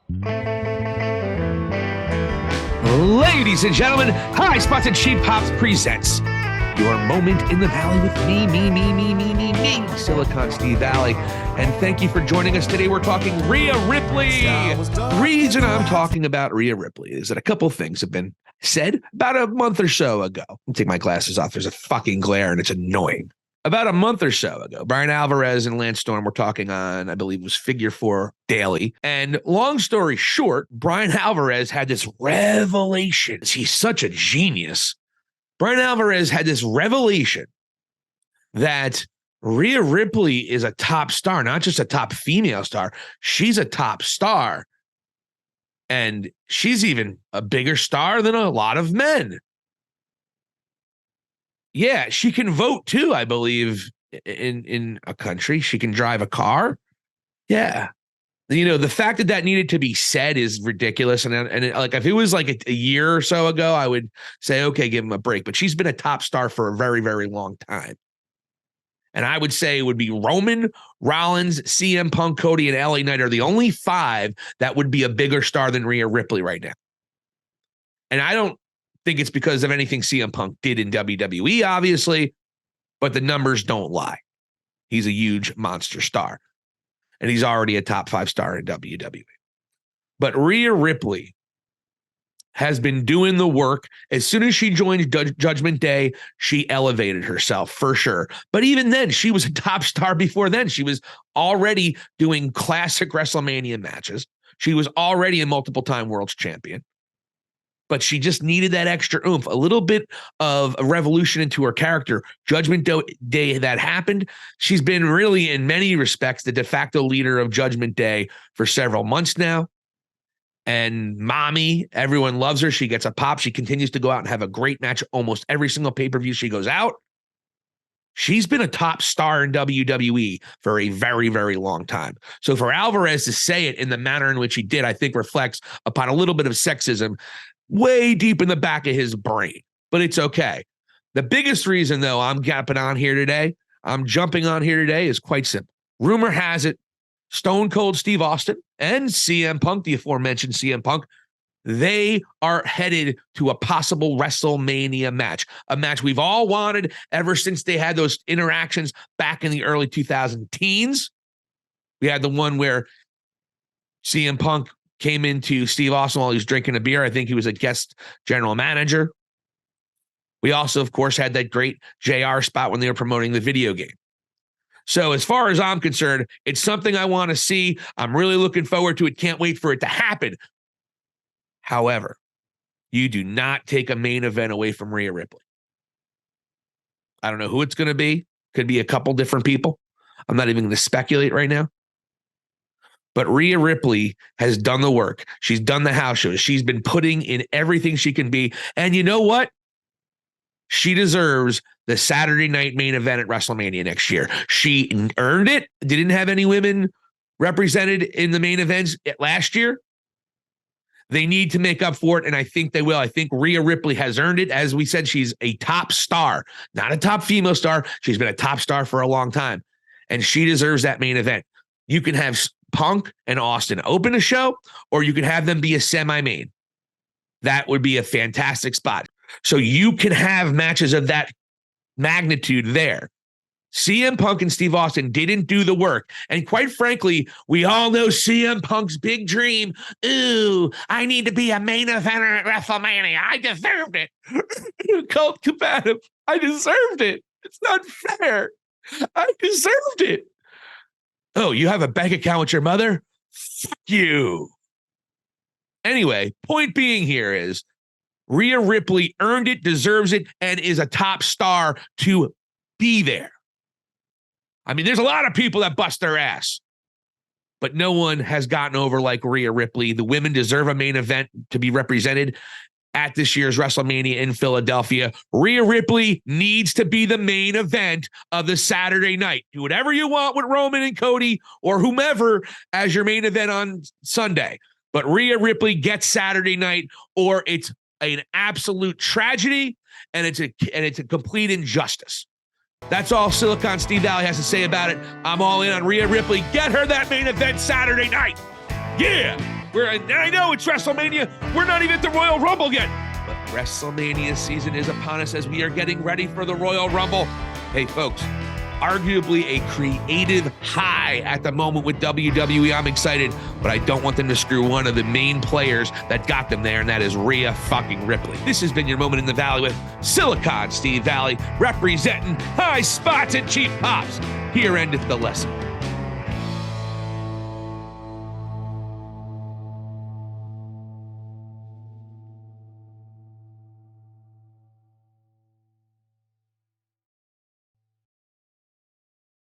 Ladies and gentlemen, High Spots and Cheap Pops presents your moment in the Valley with me, Silicon Steve Valli. And thank you for joining us today. We're talking Rhea Ripley. Reason I'm talking about Rhea Ripley is that a couple things have been said about a month or so ago. I'll take my glasses off. There's a fucking glare and it's annoying. About a month or so ago, Brian Alvarez and Lance Storm were talking on, I believe it was Figure 4 Daily. And long story short, Brian Alvarez had this revelation. He's such a genius. Brian Alvarez had this revelation that Rhea Ripley is a top star, not just a top female star. She's a top star. And she's even a bigger star than a lot of men. Yeah, she can vote too, I believe, in a country. She can drive a car. Yeah. You know, the fact that needed to be said is ridiculous. And like, if it was like a year or so ago, I would say, okay, give him a break. But she's been a top star for a very, very long time. And I would say it would be Roman, Rollins, CM Punk, Cody, and LA Knight are the only five that would be a bigger star than Rhea Ripley right now. And I don't think it's because of anything CM Punk did in WWE, obviously, but the numbers don't lie. He's a huge monster star, and he's already a top 5 star in WWE. But Rhea Ripley has been doing the work. As soon as she joined Judgment Day, she elevated herself for sure. But even then, she was a top star before then. She was already doing classic WrestleMania matches. She was already a multiple-time world champion. But she just needed that extra oomph, a little bit of a revolution into her character. Judgment Day that happened. She's been really, in many respects, the de facto leader of Judgment Day for several months now. And mommy, everyone loves her. She gets a pop. She continues to go out and have a great match almost every single pay-per-view she goes out. She's been a top star in WWE for a very, very long time. So for Alvarez to say it in the manner in which he did, I think reflects upon a little bit of sexism way deep in the back of his brain, but it's okay. The biggest reason, though, I'm jumping on here today is quite simple. Rumor has it, Stone Cold Steve Austin and CM Punk, the aforementioned CM Punk, they are headed to a possible WrestleMania match, a match we've all wanted ever since they had those interactions back in the early 2010s. We had the one where CM Punk came into Steve Austin while he was drinking a beer. I think he was a guest general manager. We also, of course, had that great JR spot when they were promoting the video game. So as far as I'm concerned, it's something I want to see. I'm really looking forward to it. Can't wait for it to happen. However, you do not take a main event away from Rhea Ripley. I don't know who it's going to be. Could be a couple different people. I'm not even going to speculate right now. But Rhea Ripley has done the work. She's done the house shows. She's been putting in everything she can be. And you know what? She deserves the Saturday night main event at WrestleMania next year. She earned it. Didn't have any women represented in the main events last year. They need to make up for it, and I think they will. I think Rhea Ripley has earned it. As we said, she's a top star, not a top female star. She's been a top star for a long time, and she deserves that main event. You can have Punk and Austin open a show, or you could have them be a semi-main. That would be a fantastic spot. So you can have matches of that magnitude there. CM Punk and Steve Austin didn't do the work. And quite frankly, we all know CM Punk's big dream. Ooh, I need to be a main eventer at WrestleMania. I deserved it. Cult combative. I deserved it. It's not fair. I deserved it. Oh, you have a bank account with your mother? Fuck you. Anyway, point being here is Rhea Ripley earned it, deserves it, and is a top star to be there. I mean, there's a lot of people that bust their ass, but no one has gotten over like Rhea Ripley. The women deserve a main event to be represented at this year's WrestleMania in Philadelphia. Rhea Ripley needs to be the main event of the Saturday night. Do whatever you want with Roman and Cody or whomever as your main event on Sunday. But Rhea Ripley gets Saturday night, or it's an absolute tragedy and it's a complete injustice. That's all Silicon Steve Valli has to say about it. I'm all in on Rhea Ripley. Get her that main event Saturday night. Yeah. I know it's WrestleMania. We're not even at the Royal Rumble yet. But WrestleMania season is upon us as we are getting ready for the Royal Rumble. Hey, folks, arguably a creative high at the moment with WWE. I'm excited, but I don't want them to screw one of the main players that got them there, and that is Rhea fucking Ripley. This has been your moment in the Valley with Silicon Steve Valli, representing high spots and cheap pops. Here endeth the lesson.